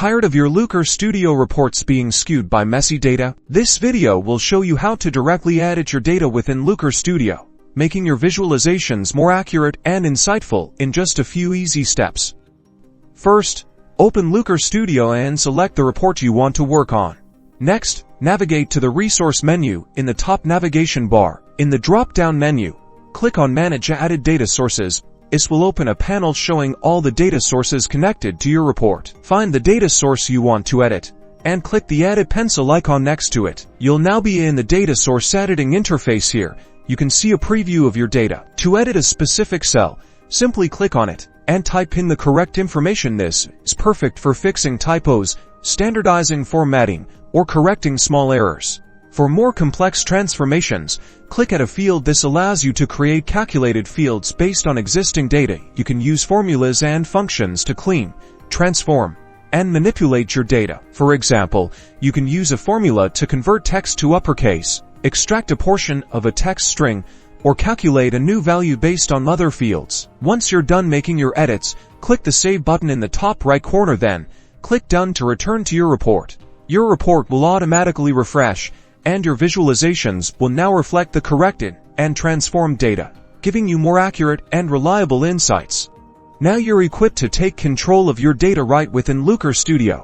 Tired of your Looker Studio reports being skewed by messy data? This video will show you how to directly edit your data within Looker Studio, making your visualizations more accurate and insightful in just a few easy steps. First, open Looker Studio and select the report you want to work on. Next, navigate to the Resource menu in the top navigation bar. In the drop-down menu, click on Manage Added Data Sources. This will open a panel showing all the data sources connected to your report. Find the data source you want to edit, and click the Edit pencil icon next to it. You'll now be in the data source editing interface here. You can see a preview of your data. To edit a specific cell, simply click on it and type in the correct information. This is perfect for fixing typos, standardizing formatting, or correcting small errors. For more complex transformations, click at a field. This allows you to create calculated fields based on existing data. You can use formulas and functions to clean, transform, and manipulate your data. For example, you can use a formula to convert text to uppercase, extract a portion of a text string, or calculate a new value based on other fields. Once you're done making your edits, click the Save button in the top right corner, then click Done to return to your report. Your report will automatically refresh, and your visualizations will now reflect the corrected and transformed data, giving you more accurate and reliable insights. Now you're equipped to take control of your data right within Looker Studio.